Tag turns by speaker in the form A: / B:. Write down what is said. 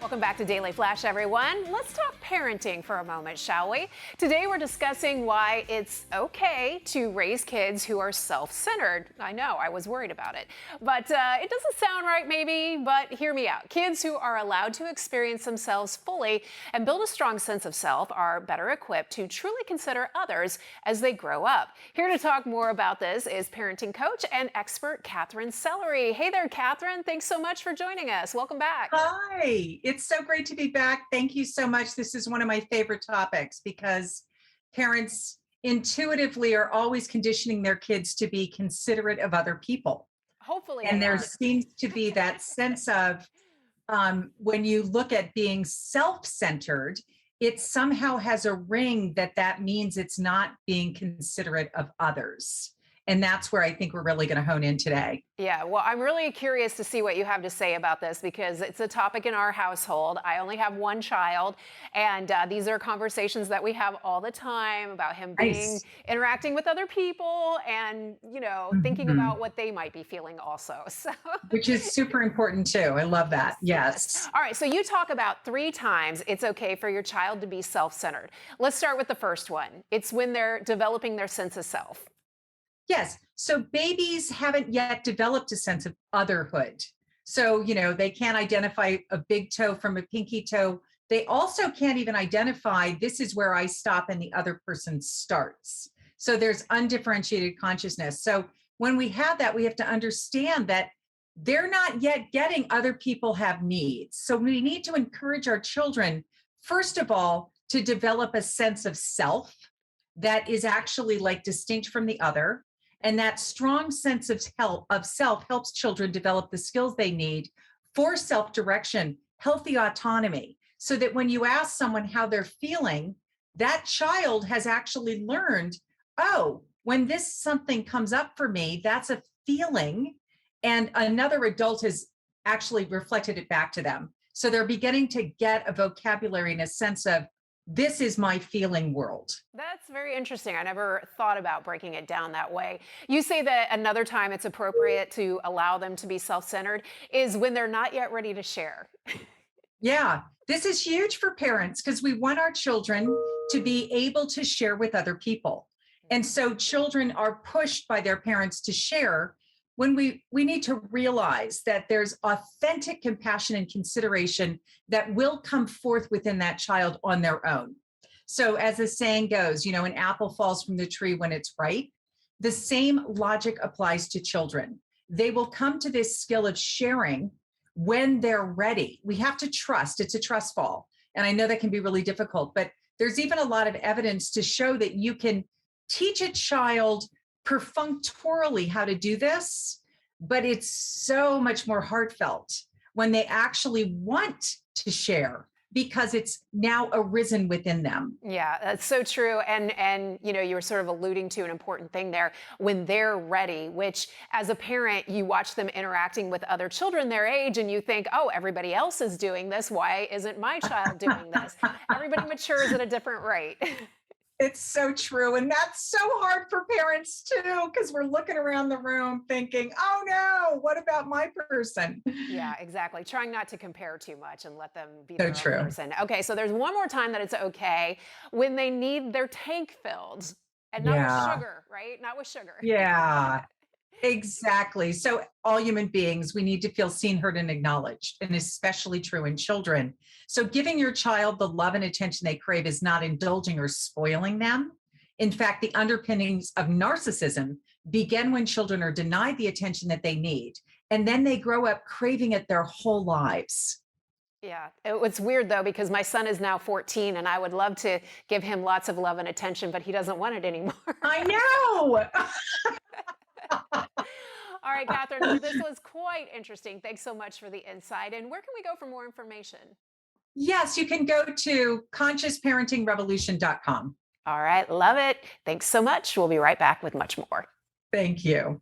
A: Welcome back to Daily Flash, everyone. Let's talk parenting for a moment, shall we? Today we're discussing why it's okay to raise kids who are self-centered. I know, I was worried about it. But it doesn't sound right maybe, but hear me out. Kids who are allowed to experience themselves fully and build a strong sense of self are better equipped to truly consider others as they grow up. Here to talk more about this is parenting coach and expert Katherine Sellery. Hey there, Katherine. Thanks so much for joining us. Welcome back.
B: Hi, it's so great to be back. Thank you so much. This is one of my favorite topics because parents intuitively are always conditioning their kids to be considerate of other people.
A: Hopefully
B: And
A: they
B: there
A: are.
B: seems to be that sense of when you look at being self-centered, it somehow has a ring that means it's not being considerate of others. And that's where I think we're really going to hone in today.
A: Yeah, well, I'm really curious to see what you have to say about this because it's a topic in our household. I only have one child, and these are conversations that we have all the time about him
B: Nice.
A: interacting with other people and, thinking
B: Mhm.
A: about what they might be feeling also. So,
B: Which is super important too. I love
A: yes,
B: that.
A: yes.
B: Yes.
A: All right, so you talk about 3 times it's okay for your child to be self-centered. Let's start with the first one. It's when they're developing their sense of self.
B: Yes. So babies haven't yet developed a sense of otherhood. So, they can't identify a big toe from a pinky toe. They also can't even identify this is where I stop and the other person starts. So there's undifferentiated consciousness. So when we have that, we have to understand that they're not yet getting other people have needs. So we need to encourage our children, first of all, to develop a sense of self that is actually like distinct from the other. And that strong sense of self helps children develop the skills they need for self direction, healthy autonomy, so that when you ask someone how they're feeling, that child has actually learned, oh, when this something comes up for me, that's a feeling. And another adult has actually reflected it back to them. So they're beginning to get a vocabulary and a sense of this is my feeling world.
A: That's very interesting. I never thought about breaking it down that way. You say that another time it's appropriate to allow them to be self centered is when they're not yet ready to share.
B: Yeah, this is huge for parents because we want our children to be able to share with other people. And so children are pushed by their parents to share when we need to realize that there's authentic compassion and consideration that will come forth within that child on their own. So as the saying goes, an apple falls from the tree when it's ripe. The same logic applies to children. They will come to this skill of sharing when they're ready. We have to trust. It's a trust fall. And I know that can be really difficult, but there's even a lot of evidence to show that you can teach a child perfunctorily how to do this, but it's so much more heartfelt when they actually want to share because it's now arisen within them.
A: Yeah, that's so true. And you were sort of alluding to an important thing there when they're ready, which as a parent, you watch them interacting with other children their age and you think, oh, everybody else is doing this. Why isn't my child doing this? Everybody matures at a different rate.
B: It's so true. And that's so hard for parents too, because we're looking around the room thinking, oh no, what about my person?
A: Yeah, exactly. Trying not to compare too much and let them be
B: So
A: their own
B: true.
A: person. Okay, so there's one more time that it's okay when they need their tank filled and not with
B: Yeah.
A: sugar, right? Not with sugar.
B: Yeah. Exactly. So, all human beings, we need to feel seen, heard, and acknowledged, and especially true in children. So, giving your child the love and attention they crave is not indulging or spoiling them. In fact, the underpinnings of narcissism begin when children are denied the attention that they need, and then they grow up craving it their whole lives.
A: Yeah, it's weird though because my son is now 14 and I would love to give him lots of love and attention, but he doesn't want it anymore.
B: I know.
A: All right, Catherine, well, this was quite interesting. Thanks so much for the insight. And where can we go for more information?
B: Yes, you can go to consciousparentingrevolution.com.
A: All right, love it. Thanks so much. We'll be right back with much more.
B: Thank you.